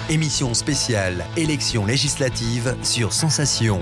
Émission spéciale élections législatives sur Sensation.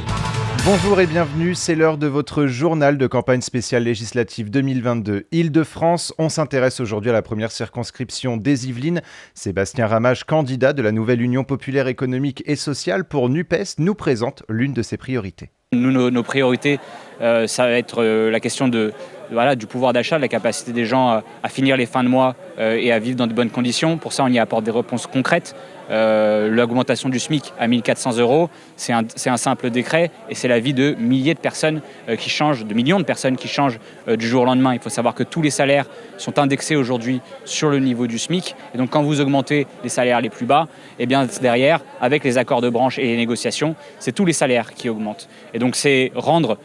Bonjour et bienvenue, c'est l'heure de votre journal de campagne spéciale législative 2022 Île-de-France. On s'intéresse aujourd'hui à la première circonscription des Yvelines. Sébastien Ramage, candidat de la nouvelle Union populaire économique et sociale pour NUPES, nous présente l'une de ses priorités. Nos priorités, ça va être la question du pouvoir d'achat, de la capacité des gens à finir les fins de mois et à vivre dans de bonnes conditions. Pour ça, on y apporte des réponses concrètes. L'augmentation du SMIC à 1 400 €, c'est un simple décret et c'est la vie de milliers de personnes qui changent, de millions de personnes qui changent du jour au lendemain. Il faut savoir que tous les salaires sont indexés aujourd'hui sur le niveau du SMIC. Et donc quand vous augmentez les salaires les plus bas, eh bien derrière, avec les accords de branche et les négociations, c'est tous les salaires qui augmentent. Et donc c'est rendre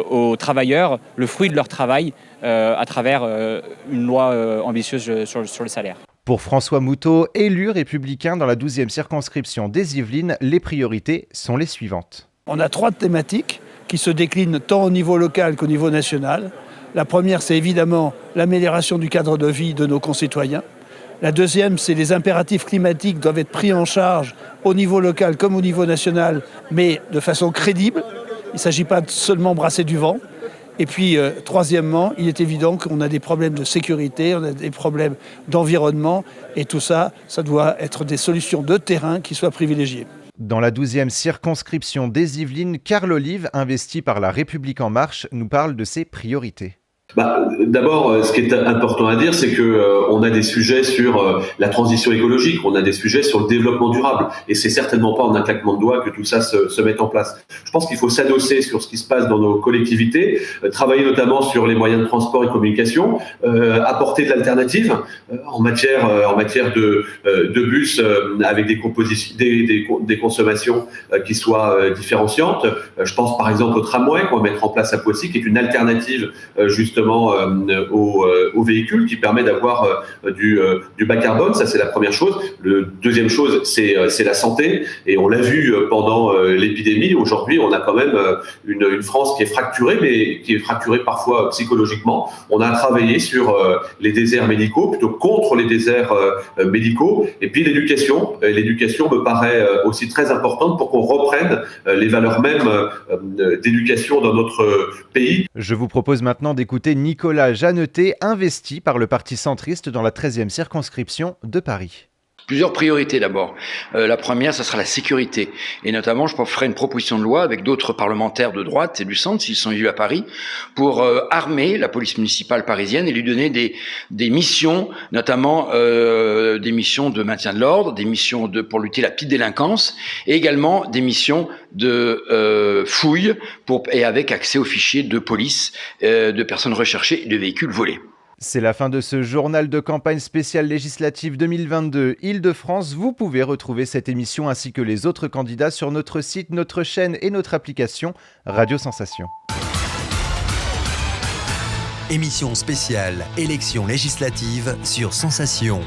aux travailleurs le fruit de leur travail à travers une loi ambitieuse sur le salaire. Pour François Moutot, élu républicain dans la 12e circonscription des Yvelines, les priorités sont les suivantes. On a 3 thématiques qui se déclinent tant au niveau local qu'au niveau national. La première, c'est évidemment l'amélioration du cadre de vie de nos concitoyens. La deuxième, c'est les impératifs climatiques doivent être pris en charge au niveau local comme au niveau national, mais de façon crédible. Il ne s'agit pas de seulement brasser du vent. Et puis, troisièmement, il est évident qu'on a des problèmes de sécurité, on a des problèmes d'environnement, et tout ça, ça doit être des solutions de terrain qui soient privilégiées. Dans la 12e circonscription des Yvelines, Carl Olive, investi par La République En Marche, nous parle de ses priorités. D'abord, ce qui est important à dire, c'est que on a des sujets sur la transition écologique, on a des sujets sur le développement durable, et c'est certainement pas en un claquement de doigts que tout ça se met en place. Je pense qu'il faut s'adosser sur ce qui se passe dans nos collectivités, travailler notamment sur les moyens de transport et communication, apporter de l'alternative en matière de bus avec des consommations qui soient différenciantes. Je pense par exemple au tramway qu'on va mettre en place à Poissy, qui est une alternative justement aux véhicules, qui permet d'avoir du bas carbone. Ça, c'est la première chose. La deuxième chose, c'est la santé. Et on l'a vu pendant l'épidémie. Aujourd'hui, on a quand même une France qui est fracturée, mais qui est fracturée parfois psychologiquement. On a travaillé sur les déserts médicaux, plutôt contre les déserts médicaux. Et puis l'éducation. L'éducation me paraît aussi très importante pour qu'on reprenne les valeurs mêmes d'éducation dans notre pays. Je vous propose maintenant d'écouter Nicolas Jeannetet, investi par le Parti centriste dans la 13e circonscription de Paris. Plusieurs priorités d'abord. La première, ça sera la sécurité. Et notamment, je ferai une proposition de loi avec d'autres parlementaires de droite et du centre, s'ils sont élus à Paris, pour armer la police municipale parisienne et lui donner des missions, notamment des missions de maintien de l'ordre, des missions pour lutter la petite délinquance, et également des missions de fouille et avec accès aux fichiers de police, de personnes recherchées et de véhicules volés. C'est la fin de ce journal de campagne spéciale législative 2022 Île-de-France. Vous pouvez retrouver cette émission ainsi que les autres candidats sur notre site, notre chaîne et notre application Radio Sensation. Émission spéciale élections législatives sur Sensation.